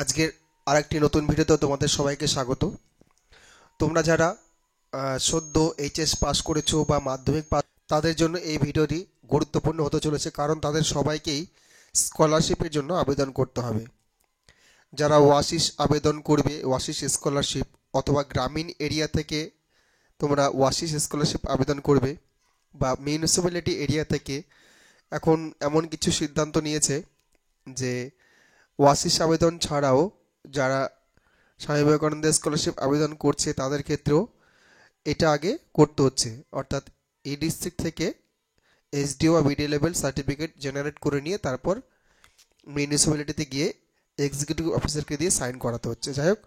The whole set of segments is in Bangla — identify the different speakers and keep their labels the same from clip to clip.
Speaker 1: আজকের আরেকটি নতুন ভিডিওতে তোমাদের সবাইকে স্বাগত। তোমরা যারা সদ্য এইচএস পাস করেছো বা মাধ্যমিক পাস, তাদের জন্য এই ভিডিওটি গুরুত্বপূর্ণ হতে চলেছে, কারণ তাদের সবাইকেই স্কলারশিপের জন্য আবেদন করতে হবে। যারা ওয়াসিস আবেদন করবে, ওয়াসিস স্কলারশিপ, অথবা গ্রামীণ এরিয়া থেকে তোমরা ওয়াসিস স্কলারশিপ আবেদন করবে, বা মিউনিসিপ্যালিটি এরিয়া থেকে এখন এমন কিছু সিদ্ধান্ত নিয়েছে যে ওয়াসিস আবেদন ছাড়াও যারা স্বামী বিবেকানন্দ স্কলারশিপ আবেদন করছে তাদের ক্ষেত্রেও এটা আগে করতে হচ্ছে। অর্থাৎ এই ডিস্ট্রিক্ট থেকে এসডিও বা বিডি লেভেল সার্টিফিকেট জেনারেট করে নিয়ে তারপর মিউনিসিপ্যালিটিতে গিয়ে এক্সিকিউটিভ অফিসারকে দিয়ে সাইন করাতে হচ্ছে। যাই হোক,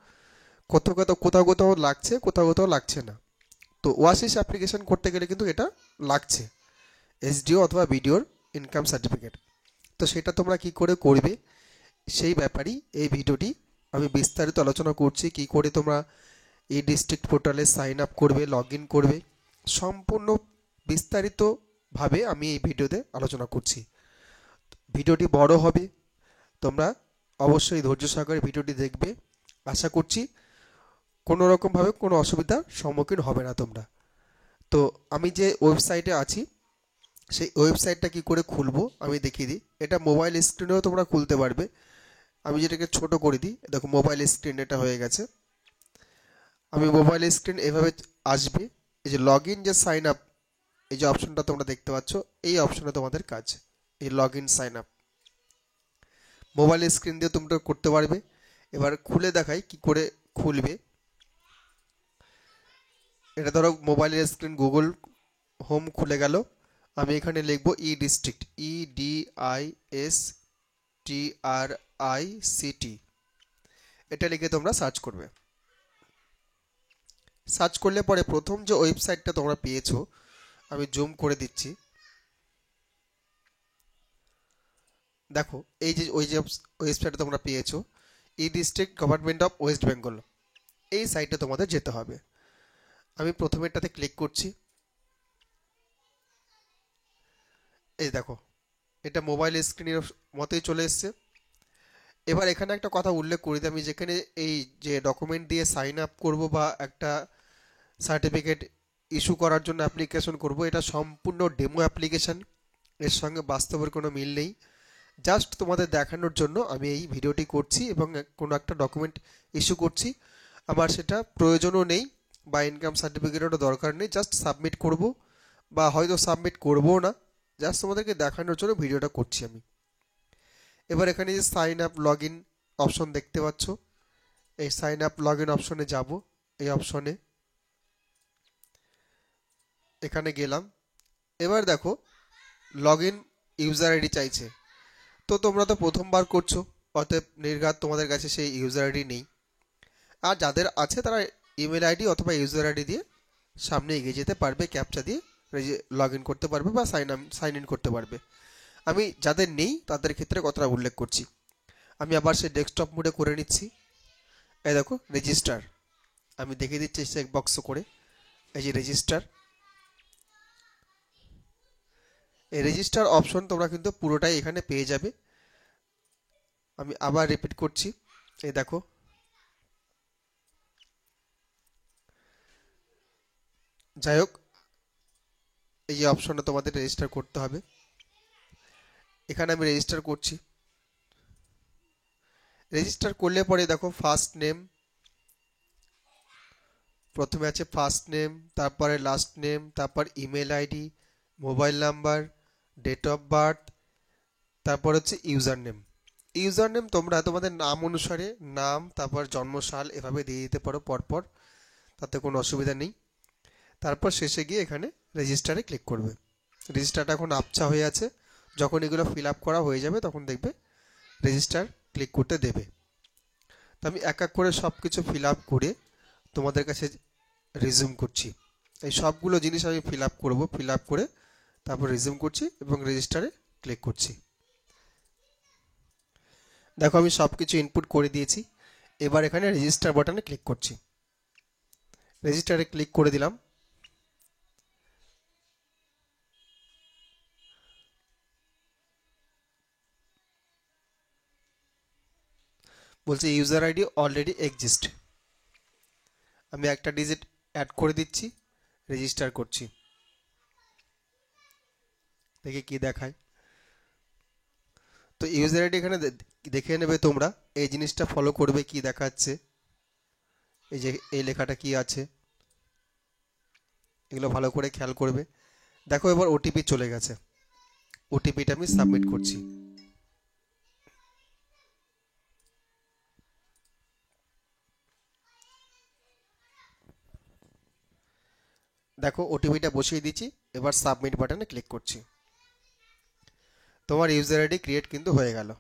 Speaker 1: কোথাও কোথাও লাগছে, কোথাও কোথাও লাগছে না। তো ওয়াসিস অ্যাপ্লিকেশন করতে গেলে কিন্তু এটা লাগছে, এসডিও অথবা বিডিওর ইনকাম সার্টিফিকেট। তো সেটা তোমরা কি করে করবে সেই ব্যাপারেই এই ভিডিওটি আমি বিস্তারিত আলোচনা করছি। কি করে তোমরা এই ডিস্ট্রিক্ট পোর্টালে সাইন আপ করবে, লগ ইন করবে, সম্পূর্ণ বিস্তারিতভাবে আমি এই ভিডিওতে আলোচনা করছি। ভিডিওটি বড় হবে, তোমরা অবশ্যই ধৈর্য সহকারে ভিডিওটি দেখবে। আশা করছি কোনো রকমভাবে কোনো অসুবিধার সম্মুখীন হবে না তোমরা। তো আমি যে ওয়েবসাইটে আছি সেই ওয়েবসাইটটা কি করে খুলবো আমি দেখিয়ে দিই। এটা মোবাইল স্ক্রিনেও তোমরা খুলতে পারবে। আমি যেটাকে ছোট করে দিই, দেখো মোবাইল স্ক্রিন এটা হয়ে গেছে। আমি মোবাইল স্ক্রিন এভাবে আসবে, এই যে লগ ইন যে সাইন আপ, এই যে অপশনটা তোমরা দেখতে পাচ্ছ, এই অপশনে তোমাদের কাজ, এই log in sign up mobile screen দিয়ে তোমরা করতে পারবে। এবার খুলে দেখাই কি করে খুলবে। এটা ধরো মোবাইলের স্ক্রিন, গুগল হোম খুলে গেল। আমি এখানে লিখব ই ডিস্ট্রিক্ট, IDISTRICT, এটা লিখে তোমরা সার্চ করবে। সার্চ করলে পরে প্রথম যে ওয়েবসাইটটা তোমরা পেয়েছো, আমি জুম করে দিচ্ছি, দেখো এই যে ওই যে ওয়েবসাইটটা তোমরা পেয়েছো, e district government of West Bengal, এই সাইটে তোমাদের যেতে হবে। আমি প্রথমেরটাতে ক্লিক করছি। এই দেখো, এটা মোবাইল স্ক্রিনের মতোই চলে এসছে। এবার এখানে একটা কথা উল্লেখ করি যে আমি যেখানে এই যে ডকুমেন্ট দিয়ে সাইন আপ করবো বা একটা সার্টিফিকেট ইস্যু করার জন্য অ্যাপ্লিকেশন করব, এটা সম্পূর্ণ ডেমো অ্যাপ্লিকেশন, এর সঙ্গে বাস্তবের কোনো মিল নেই। জাস্ট তোমাদের দেখানোর জন্য আমি এই ভিডিওটি করছি এবং কোনো একটা ডকুমেন্ট ইস্যু করছি। আমার সেটা প্রয়োজনও নেই বা ইনকাম সার্টিফিকেটেরও দরকার নেই, জাস্ট সাবমিট করব বা হয়তো সাবমিট করবও না, জাস্ট তোমাদেরকে দেখানোর জন্য ভিডিওটা করছি আমি। এবার এখানে যে sign up log in option দেখতে পাচ্ছ, এই সাইন আপ লগ ইন অপশনে যাব। এই অপশনে এখানে গেলাম। এবার দেখো লগ ইন ইউজার আইডি চাইছে। তো তোমরা তো প্রথমবার করছো, অতএব নির্ঘাত তোমাদের কাছে সেই ইউজার আইডি নেই। আর যাদের আছে তারা ইমেল আইডি অথবা ইউজার আইডি দিয়ে সামনে এগিয়ে যেতে পারবে, ক্যাপচা দিয়ে লগ ইন করতে পারবে বা সাইন ইন করতে পারবে। আমি যাদের নেই তাদের ক্ষেত্রে কথাটা উল্লেখ করছি। আমি আবার সেই ডেস্কটপ মোডে করে নিচ্ছি। এই দেখো রেজিস্টার, আমি দেখিয়ে দিচ্ছি চেক বক্স করে। এই যে রেজিস্টার, এই রেজিস্টার অপশন তোমরা কিন্তু পুরোটাই এখানে পেয়ে যাবে। আমি আবার রিপিট করছি, এই দেখো যাই হোক, এই যে অপশনটা তোমাদের রেজিস্টার করতে হবে, এখানে আমি রেজিস্টার করছি। রেজিস্টার করলে পরে দেখো ফার্স্ট নেম, প্রথমে আছে ফার্স্ট নেম, তারপরে লাস্ট নেম, তারপর email ID, mobile number, date of birth, তারপর হচ্ছে ইউজার নেম। ইউজার নেম তোমরা তোমাদের নাম অনুসারে নাম, তারপর জন্মসাল এভাবে দিয়ে দিতে পারো পরপর, তাতে কোনো অসুবিধা নেই। তারপর শেষে গিয়ে এখানে রেজিস্টারে ক্লিক করবে। রেজিস্টারটা এখন আবছা হয়ে আছে, যখন এগুলো ফিল আপ করা হয়ে যাবে তখন দেখবে রেজিস্টার ক্লিক করতে দেবে। তো আমি এক এক করে সব কিছু ফিল আপ করে তোমাদের কাছে রিজিউম করছি। এই সবগুলো জিনিস আমি ফিল আপ করবো, ফিল আপ করে তারপর রিজিউম করছি এবং রেজিস্টারে ক্লিক করছি। দেখো আমি সব কিছু ইনপুট করে দিয়েছি। এবার এখানে রেজিস্টার বাটনে ক্লিক করছি। রেজিস্টারে ক্লিক করে দিলাম। বলছে ইউজার আইডি অলরেডি এক্সিস্ট, আমি একটা ডিজিট অ্যাড করে দিচ্ছি, রেজিস্টার করছি, দেখি কি দেখায়। তো ইউজার আইডি এখানে দেখে নেবে তোমরা, এই জিনিসটা ফলো করবে, কি দেখাচ্ছে, এই যে এই লেখাটা কি আছে, এগুলো ভালো করে খেয়াল করবে। দেখো এবার ওটিপি চলে গেছে, ওটিপিটা আমি সাবমিট করছি। দেখো ওটিপিটা বসিয়ে দিচ্ছি, এবার সাবমিট বাটনে ক্লিক করছি। তোমার ইউজার আইডি ক্রিয়েট কিন্তু হয়ে গেল।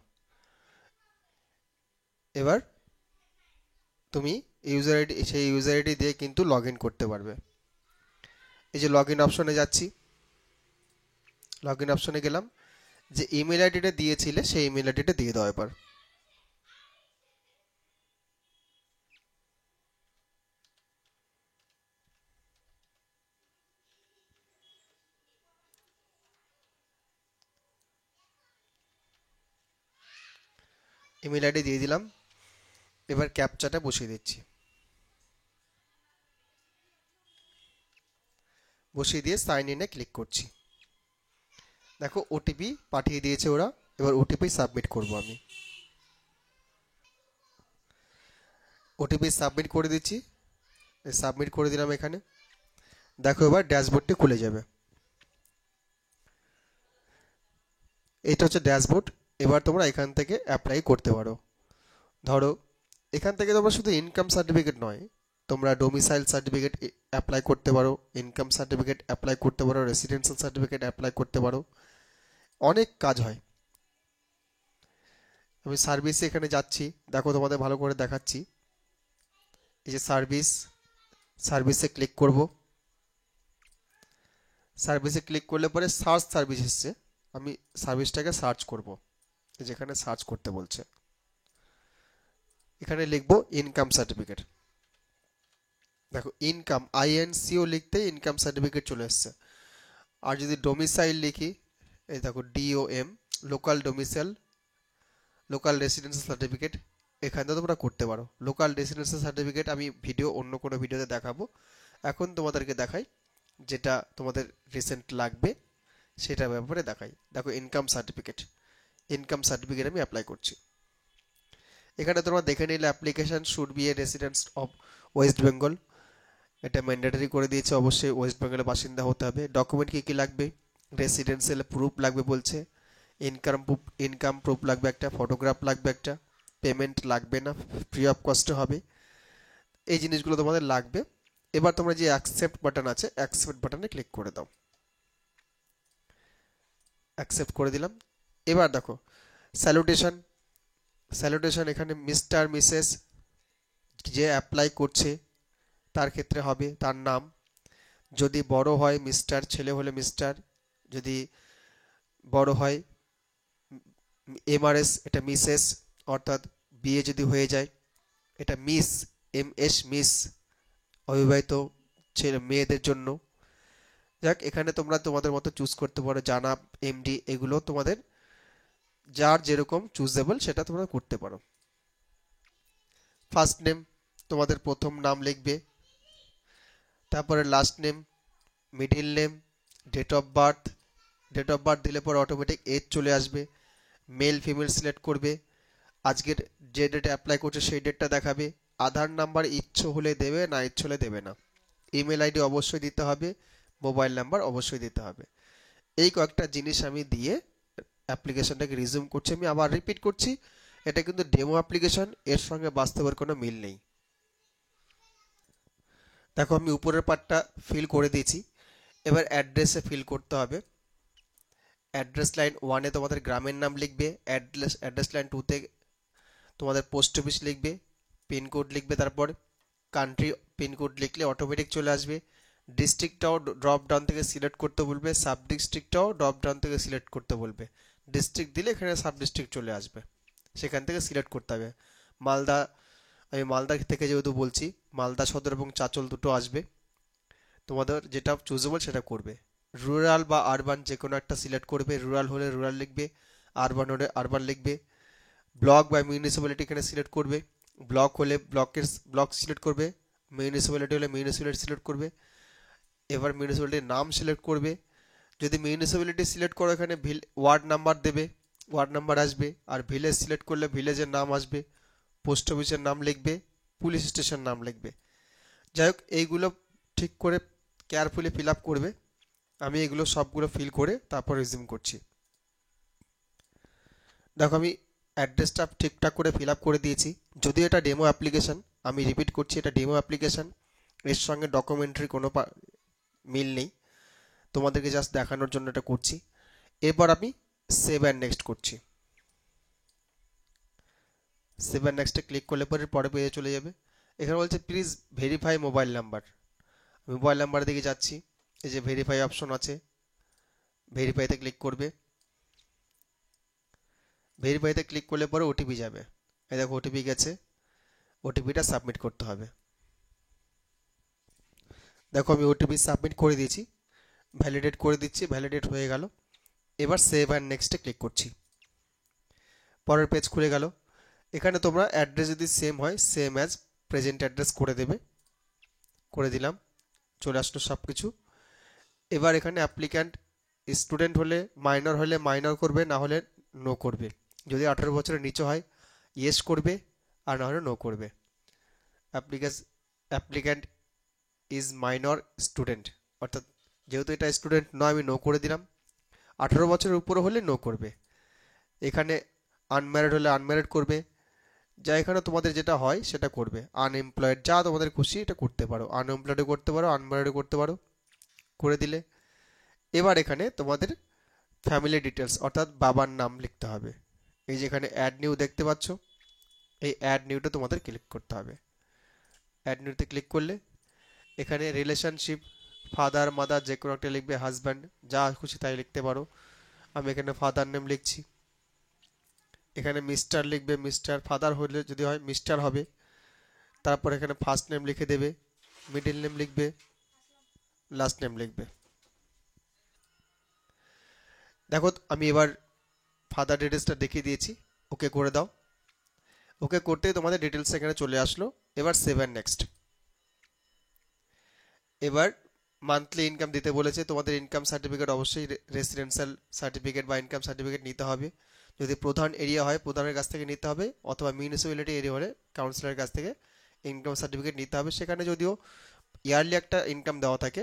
Speaker 1: এবার তুমি সেই ইউজার আইডি দিয়ে কিন্তু লগ ইন করতে পারবে। এই যে লগ ইন অপশনে যাচ্ছি, লগ ইন অপশনে গেলাম, যে ইমেল আইডিটা দিয়েছিলে সেই ইমেল আইডিটা দিয়ে দাও। এবার ইমেল আইডি দিয়ে দিলাম, এবার ক্যাপচাটা বসিয়ে দিচ্ছি, বসিয়ে দিয়ে সাইন ইনে ক্লিক করছি। দেখো ওটিপি পাঠিয়ে দিয়েছে ওরা, এবার ওটিপি সাবমিট করব আমি। ওটিপি সাবমিট করে দিচ্ছি, সাবমিট করে দিলাম এখানে। দেখো এবার ড্যাশবোর্ডটি খুলে যাবে, এটা হচ্ছে ড্যাশবোর্ড। এবার তোমরা এখান থেকে অ্যাপ্লাই করতে পারো। ধরো এখান থেকে তোমরা শুধু ইনকাম সার্টিফিকেট নয়, তোমরা ডোমিসাইল সার্টিফিকেট অ্যাপ্লাই করতে পারো, ইনকাম সার্টিফিকেট অ্যাপ্লাই করতে পারো, রেসিডেন্সিয়াল সার্টিফিকেট অ্যাপ্লাই করতে পারো, অনেক কাজ হয়। আমি সার্ভিসে এখানে যাচ্ছি, দেখো তোমাদের ভালো করে দেখাচ্ছি। এই যে সার্ভিসে ক্লিক করব। সার্ভিসে ক্লিক করলে পরে সার্চ সার্ভিস এসছে, আমি সার্ভিসটাকে সার্চ করব, যেখানে সার্চ করতে বলছে এখানে লিখবো ইনকাম সার্টিফিকেট। দেখো ইনকাম INCO লিখতে ইনকাম সার্টিফিকেট চলে এসছে। আর যদি ডোমিসাইল লিখি, এই দেখো DOM, local domicile, local residential certificate, এখান থেকে তোমরা করতে পারো। লোকাল রেসিডেন্সিয়াল সার্টিফিকেট আমি অন্য কোনো ভিডিওতে দেখাবো, এখন তোমাদেরকে দেখাই যেটা তোমাদের রিসেন্ট লাগবে সেটার ব্যাপারে দেখাই। দেখো ইনকাম সার্টিফিকেট আমি অ্যাপ্লাই করছি। এখানে তোমরা দেখে নিলে application should B A residence of West Bengal, এটা ম্যান্ডেটরি করে দিয়েছে, অবশ্যই ওয়েস্ট বেঙ্গলের বাসিন্দা হতে হবে। ডকুমেন্ট কী কী লাগবে, রেসিডেন্সিয়াল প্রুফ লাগবে বলছে, ইনকাম প্রুফ লাগবে একটা, ফটোগ্রাফ লাগবে একটা, পেমেন্ট লাগবে না, ফ্রি অফ কস্টে হবে, এই জিনিসগুলো তোমাদের লাগবে। এবার তোমরা যে অ্যাকসেপ্ট বাটন আছে, অ্যাকসেপ্ট বাটনে ক্লিক করে দাও, অ্যাকসেপ্ট করে দিলাম। এবার দেখো স্যালুটেশন এখানে মিস্টার মিসেস, যে অ্যাপ্লাই করছে তার ক্ষেত্রে হবে তার নাম, যদি বড় হয় মিস্টার, ছেলে হলে মিস্টার, যদি বড় হয় MRS এটা মিসেস, অর্থাৎ বিয়ে যদি হয়ে যায় এটা মিস, MS মিস, অবিবাহিত ছেলে মেয়েদের জন্য। যাক এখানে তোমরা তোমাদের মতো চুজ করতে পারো, জানাব, MD, এগুলো তোমাদের যার যেরকম চুজেবল সেটা তোমরা করতে পারো। ফার্স্ট নেম তোমাদের প্রথম নাম লিখবে, তারপরে last name, middle name, date of birth দিলে পরে অটোমেটিক এজ চলে আসবে, মেল ফিমেল সিলেক্ট করবে, আজকের যে ডেটে অ্যাপ্লাই করছে সেই ডেটটা দেখাবে, আধার নাম্বার ইচ্ছে হলে দেবে, না ইচ্ছে হলে দেবে না, ইমেল আইডি অবশ্যই দিতে হবে, মোবাইল নাম্বার অবশ্যই দিতে হবে। এই কয়েকটা জিনিস আমি দিয়ে অ্যাপ্লিকেশনটাকে রিজিউম করছি। আমি আবার রিপিট করছি, এটা কিন্তু ডেমো অ্যাপ্লিকেশন, এর সঙ্গে বাস্তবের কোনো মিল নেই। দেখো আমি উপরের পার্টটা ফিল করে দিয়েছি, এবার অ্যাড্রেসে ফিল করতে হবে। অ্যাড্রেস লাইন 1-এ তোমাদের গ্রামের নাম লিখবে, অ্যাড্রেস লাইন 2-তে তোমাদের পোস্ট অফিস লিখবে, পিনকোড লিখবে, তারপর কান্ট্রি পিনকোড লিখলে অটোমেটিক চলে আসবে। ডিস্ট্রিক্টটাও ড্রপ ডাউন থেকে সিলেক্ট করতে বলবে, সাব ডিস্ট্রিক্টটাও ড্রপ ডাউন থেকে সিলেক্ট করতে বলবে। ডিস্ট্রিক্ট দিলে এখানে সাব ডিস্ট্রিক্ট চলে আসবে, সেখান থেকে সিলেক্ট করতে হবে। মালদা, আমি মালদা থেকে যেহেতু বলছি, মালদা সদর এবং চাঁচল দুটো আসবে, তোমাদের যেটা চুজেবল সেটা করবে। রুরাল বা আরবান যে কোনো একটা সিলেক্ট করবে, রুরাল হলে রুরাল লিখবে, আরবান হলে আরবান লিখবে। ব্লক বা মিউনিসিপ্যালিটি এখানে সিলেক্ট করবে, ব্লক হলে ব্লক সিলেক্ট করবে, মিউনিসিপ্যালিটি হলে মিউনিসিপ্যালিটি সিলেক্ট করবে। এবার মিউনিসিপ্যালিটির নাম সিলেক্ট করবে। যদি মিউনিসিপ্যালিটি সিলেক্ট করো এখানে ওয়ার্ড নাম্বার দেবে, ওয়ার্ড নাম্বার আসবে। আর ভিলেজ সিলেক্ট করলে ভিলেজের নাম আসবে, পোস্ট অফিসের নাম লিখবে, পুলিশ স্টেশন নাম লিখবে। যাই হোক, এইগুলো ঠিক করে কেয়ারফুলি ফিল আপ করবে। আমি এগুলো সবগুলো ফিল করে তারপর রিজিউম করছি। দেখো আমি অ্যাড্রেসটা ঠিকঠাক করে ফিল আপ করে দিয়েছি। যদিও এটা ডেমো অ্যাপ্লিকেশান, আমি রিপিট করছি, এটা ডেমো অ্যাপ্লিকেশান, এর সঙ্গে ডকুমেন্টারি কোনো মিল নেই, তোমাদেরকে জাস্ট দেখানোর জন্য এটা করছি। এরপর আমি সেভ অ্যান্ড নেক্সট করছি। সেভ অ্যান্ড নেক্সটে ক্লিক করলে পরে পেজে চলে যাবে। এখানে বলছে please verify mobile number. Mobile number দিকে যাচ্ছি, এই যে ভেরিফাই অপশন আছে, ভেরিফাইতে ক্লিক করবে। ভেরিফাইতে ক্লিক করলে পরে ওটিপি যাবে, এই দেখো ওটিপি গেছে, ওটিপিটা সাবমিট করতে হবে। দেখো আমি ওটিপি সাবমিট করে দিয়েছি, ভ্যালিডেট করে দিচ্ছি, ভ্যালিডেট হয়ে গেল। এবার সেভ অ্যান্ড নেক্সটে ক্লিক করছি। পরের পেজ খুলে গেল। এখানে তোমরা অ্যাড্রেস যদি সেম হয় সেম অ্যাজ প্রেজেন্ট অ্যাড্রেস করে দেবে, করে দিলাম, চলে আসলো সব কিছু। এবার এখানে অ্যাপ্লিক্যান্ট স্টুডেন্ট হলে মাইনর হলে মাইনর করবে, না হলে নো করবে। যদি 18 বছরের নিচে হয় ইয়েস করবে, আর না হলে নো করবে। অ্যাপ্লিক্যান্ট ইজ মাইনর স্টুডেন্ট, অর্থাৎ যেহেতু এটা স্টুডেন্ট নয় আমি নো করে দিলাম। 18 বছরের উপরে হলে নো করবে। এখানে আনম্যারিড হলে আনম্যারিড করবে। যা এখানে তোমাদের যেটা হয় সেটা করবে। আনএমপ্লয়েড, যা তোমাদের খুশি এটা করতে পারো, আনএমপ্লয়েডও করতে পারো, আনম্যারিডও করতে পারো, করে দিলে। এবার এখানে তোমাদের ফ্যামিলি ডিটেলস অর্থাৎ বাবার নাম লিখতে হবে। এই যে এখানে অ্যাড নিউ দেখতে পাচ্ছ, এই অ্যাড নিউটা তোমাদের ক্লিক করতে হবে। অ্যাড নিউতে ক্লিক করলে এখানে রিলেশনশিপ ফাদার মাদার যে কোনো একটা লিখবে, হাজব্যান্ড, যা খুশি তাই লিখতে পারো। আমি এখানে ফাদার নেম লিখছি। এখানে মিস্টার লিখবে, মিস্টার, ফাদার হলে যদি হয় মিস্টার হবে। তারপর এখানে ফার্স্ট নেম লিখে দেবে, মিডল নেম লিখবে, লাস্ট নেম লিখবে। দেখো আমি এবার ফাদার ডিটেলসটা দেখিয়ে দিয়েছি, ওকে করে দাও। ওকে করতেই তোমাদের ডিটেলস এখানে চলে আসলো। এবার সেভ অ্যান্ড নেক্সট। এবার মান্থলি ইনকাম দিতে বলেছে, তোমাদের ইনকাম সার্টিফিকেট অবশ্যই রেসিডেন্সিয়াল সার্টিফিকেট বা ইনকাম সার্টিফিকেট নিতে হবে। যদি প্রধান এরিয়া হয় প্রধানের কাছ থেকে নিতে হবে, অথবা মিউনিসিপ্যালিটি এরিয়া হলে কাউন্সিলরের কাছ থেকে ইনকাম সার্টিফিকেট নিতে হবে। সেখানে যদিও ইয়ারলি একটা ইনকাম দেওয়া থাকে,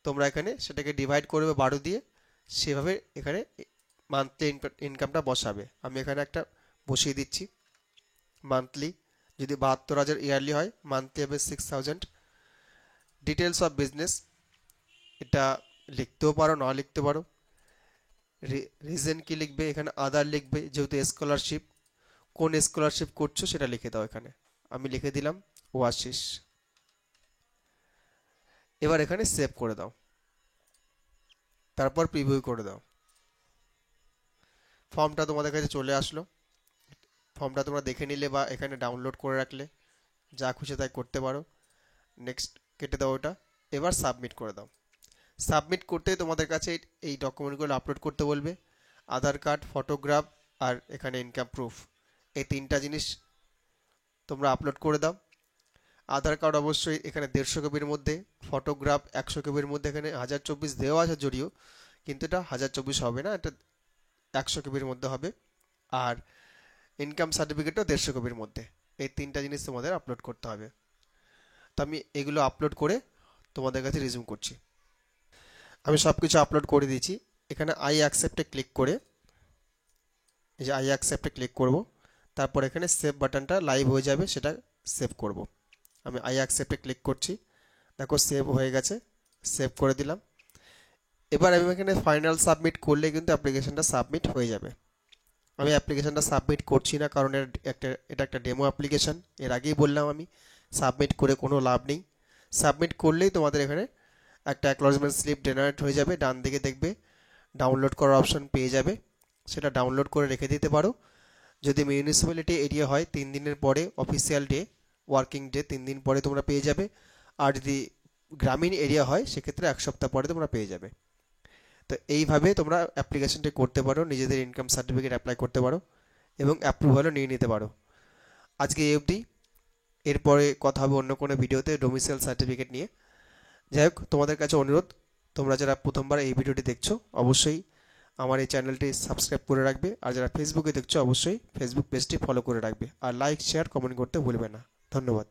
Speaker 1: তোমরা এখানে সেটাকে ডিভাইড করবে 12 দিয়ে, সেভাবে এখানে মান্থলি ইনকামটা বসাবে। আমি এখানে একটা বসিয়ে দিচ্ছি মান্থলি। যদি 72,000 ইয়ারলি হয়, মান্থলি হবে 6,000। ডিটেলস অফ বিজনেস, এটা লিখতেও পারো না লিখতে পারো। রিজন কি লিখবে, এখানে আদার লিখবে, যেহেতু স্কলারশিপ, কোন স্কলারশিপ করছো সেটা লিখে দাও এখানে। আমি লিখে দিলাম ওয়াশিস। এবার এখানে সেভ করে দাও, তারপর প্রিভিউ করে দাও। ফর্মটা তোমাদের কাছে চলে আসলো। ফর্মটা তোমরা দেখে নিলে বা এখানে ডাউনলোড করে রাখলে, যা খুশি তাই করতে পারো। নেক্সট কেটে দাও ওটা। এবার সাবমিট করে দাও। সাবমিট করতেই তোমাদের কাছে এই ডকুমেন্টগুলো আপলোড করতে বলবে, আধার কার্ড, ফটোগ্রাফ, আর এখানে ইনকাম প্রুফ। এই তিনটা জিনিস তোমরা আপলোড করে দাও। আধার কার্ড অবশ্যই এখানে 150 কপির মধ্যে, ফটোগ্রাফ 100 কপির মধ্যে। এখানে 1024 দেওয়া আছে যদিও, কিন্তু এটা 1024 হবে না, এটা 100 কপির মধ্যে হবে। আর ইনকাম সার্টিফিকেটও 150 কপির মধ্যে। এই তিনটা জিনিস তোমাদের আপলোড করতে হবে। তো আমি এগুলো আপলোড করে তোমাদের কাছে রিজিউম করছি। আমি সব কিছু আপলোড করে দিয়েছি। এখানে আই অ্যাকসেপ্টে ক্লিক করে, এই যে আই অ্যাকসেপ্টে ক্লিক করব, তারপর এখানে সেভ বাটনটা লাইভ হয়ে যাবে, সেটা সেভ করব। আমি আই অ্যাকসেপ্টে ক্লিক করছি, দেখো সেভ হয়ে গেছে, সেভ করে দিলাম। এবার আমি এখানে ফাইনাল সাবমিট করলে কিন্তু অ্যাপ্লিকেশনটা সাবমিট হয়ে যাবে। আমি অ্যাপ্লিকেশনটা সাবমিট করছি না, কারণ এটা একটা ডেমো অ্যাপ্লিকেশন। এর আগেই বললাম আমি, সাবমিট করে কোনো লাভ নেই। সাবমিট করলেই তোমাদের এখানে একটা অ্যাকনলেজমেন্ট স্লিপ জেনারেট হয়ে যাবে। ডান দিকে দেখবে ডাউনলোড করার অপশন পেয়ে যাবে, সেটা ডাউনলোড করে রেখে দিতে পারো। যদি মিউনিসিপ্যালিটি এরিয়া হয় 3 দিনের পরে, অফিসিয়াল ডে, ওয়ার্কিং ডে 3 দিন পরে তোমরা পেয়ে যাবে। আর যদি গ্রামীণ এরিয়া হয় সেক্ষেত্রে 1 সপ্তাহ পরে তোমরা পেয়ে যাবে। তো এইভাবে তোমরা অ্যাপ্লিকেশনটি করতে পারো, নিজেদের ইনকাম সার্টিফিকেট অ্যাপ্লাই করতে পারো। এবং অ্যাপ্রুভালও নিয়ে নিতে পারো। আজকে এই অবধি, এরপরে কথা হবে অন্য কোনো ভিডিওতে ডোমিসাইল সার্টিফিকেট নিয়ে। যাই হোক, তোমাদের কাছে অনুরোধ, তোমরা যারা প্রথমবার এই ভিডিওটি দেখছো অবশ্যই আমার এই চ্যানেলটি সাবস্ক্রাইব করে রাখবে, আর যারা ফেসবুকে দেখছো অবশ্যই ফেসবুক পেজটি ফলো করে রাখবে, আর লাইক শেয়ার কমেন্ট করতে ভুলবে না। ধন্যবাদ।